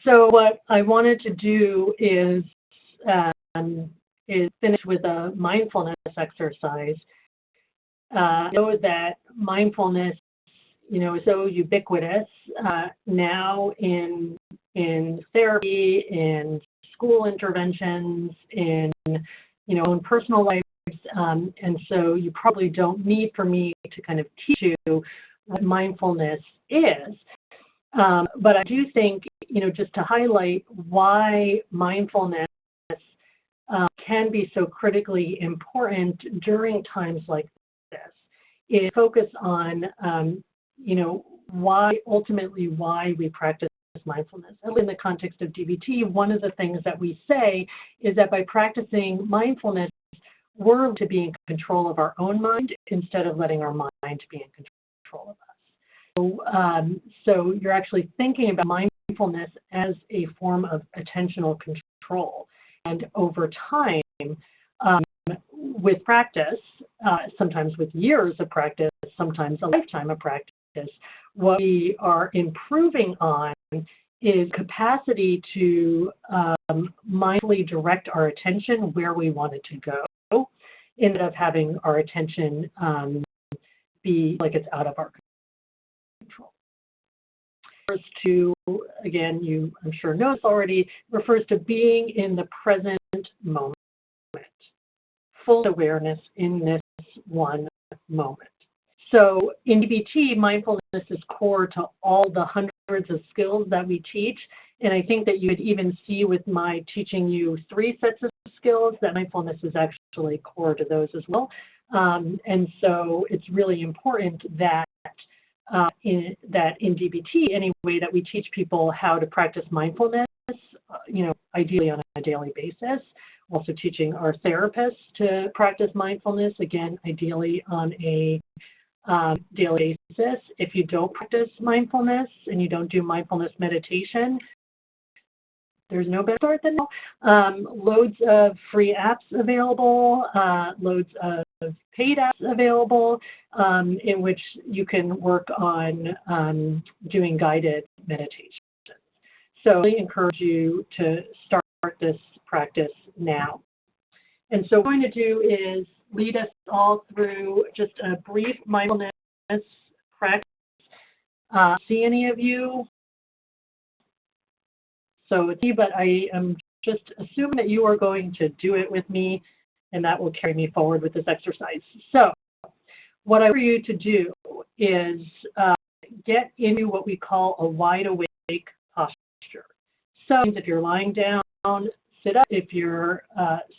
So what I wanted to do is finish with a mindfulness exercise. Know that mindfulness, is so ubiquitous now in therapy, in school interventions, in own personal lives, and so you probably don't need for me to kind of teach you what mindfulness is. But I do think, just to highlight why mindfulness can be so critically important during times like this, is focus on, why we practice mindfulness. And in the context of DBT, one of the things that we say is that by practicing mindfulness, we're to be in control of our own mind instead of letting our mind be in control of us. So you're actually thinking about mindfulness as a form of attentional control. And over time, with practice, sometimes with years of practice, sometimes a lifetime of practice, what we are improving on is capacity to mindfully direct our attention where we want it to go, instead of having our attention be like it's out of our control. Refers to, again, you I'm sure know this already, refers to being in the present moment, full awareness in this one moment. So in DBT, mindfulness is core to all the hundreds of skills that we teach. And I think that you would even see with my teaching you 3 sets of skills that mindfulness is actually core to those as well. And so it's really important that in DBT, anyway, that we teach people how to practice mindfulness, ideally on a daily basis. Also teaching our therapists to practice mindfulness, again, ideally on a daily basis. If you don't practice mindfulness and you don't do mindfulness meditation, there's no better start than now. Loads of free apps available, loads of paid apps available, in which you can work on doing guided meditation. So I really encourage you to start this practice now. And so what I'm going to do is lead us all through just a brief mindfulness practice. See any of you? So it's me, but I am just assuming that you are going to do it with me, and that will carry me forward with this exercise. So what I want you to do is get into what we call a wide awake posture. So if you're lying down, sit up. If you're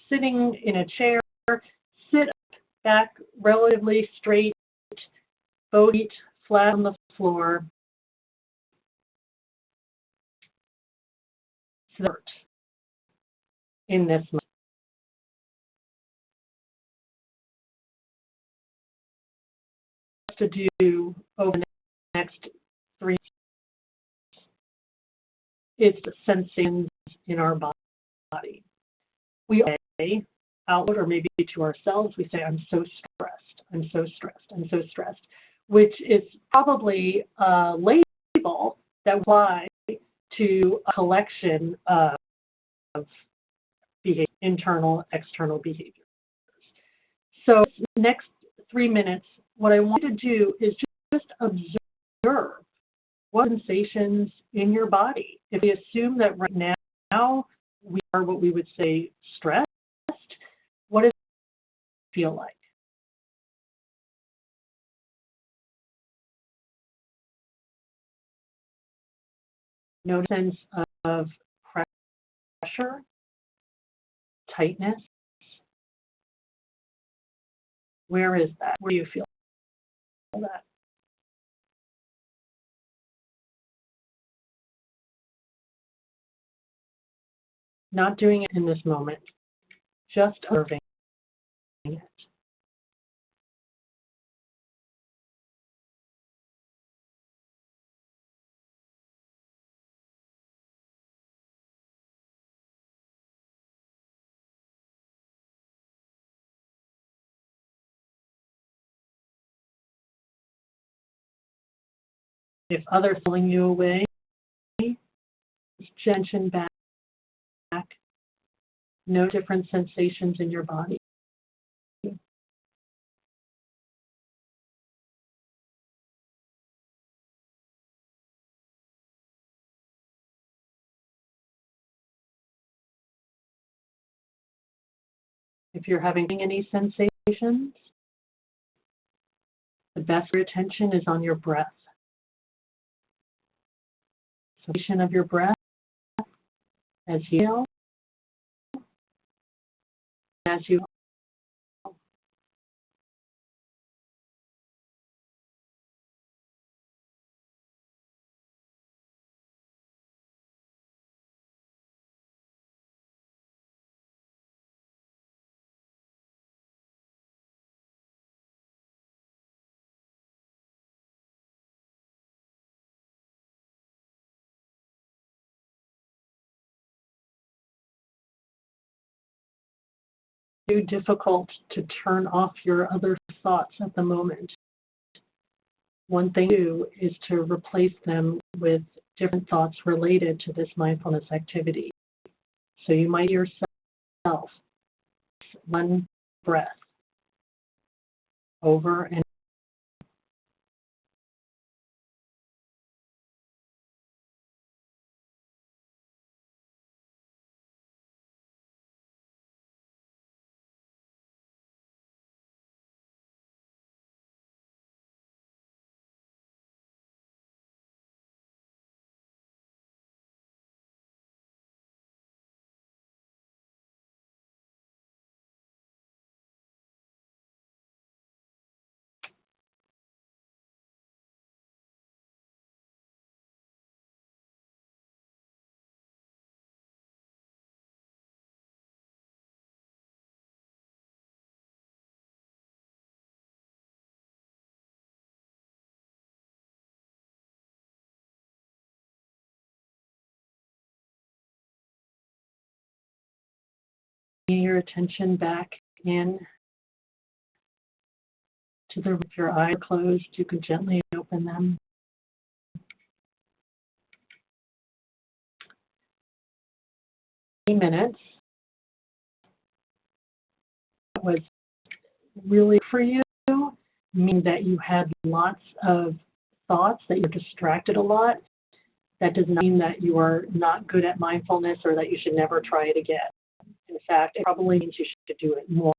sitting in a chair, sit up, back relatively straight, both feet flat on the floor. In this moment. To do over the next 3 is the sensations in our body. We say out loud, or maybe to ourselves, we say, I'm so stressed, I'm so stressed, I'm so stressed, which is probably a label that applies to a collection of behavior, internal, external behaviors. So next 3 minutes, what I want you to do is just observe what sensations in your body. If we assume that right now we are what we would say stressed, what does it feel like? No sense of pressure, tightness. Where is that? Where do you feel that? Not doing it in this moment, just observing it. If others pulling you away, just attention back. No different sensations in your body. If you're having any sensations, the best attention is on your breath. Sensation of your breath as you inhale, as you too difficult to turn off your other thoughts at the moment. One thing to do is to replace them with different thoughts related to this mindfulness activity. So you might yourself one breath over and bring your attention back in to the, if your eyes are closed, you can gently open them. Minutes was really for you, meaning that you had lots of thoughts, that you're distracted a lot. That does not mean that you are not good at mindfulness or that you should never try it again. In fact, it probably means you should do it more.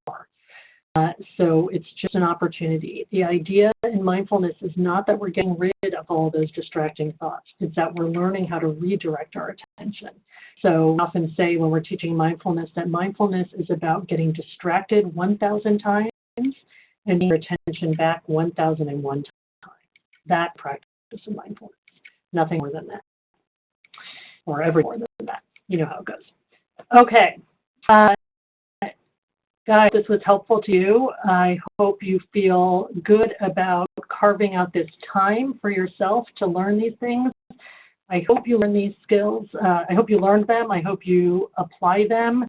So it's just an opportunity. The idea in mindfulness is not that we're getting rid of all those distracting thoughts. It's that we're learning how to redirect our attention. So we often say when we're teaching mindfulness that mindfulness is about getting distracted 1,000 times and bringing your attention back 1,001 times. That practice of mindfulness. Nothing more than that. Or ever more than that. You know how it goes. Okay. Guys, this was helpful to you. I hope you feel good about carving out this time for yourself to learn these things. I hope you learn these skills. I hope you learned them. I hope you apply them.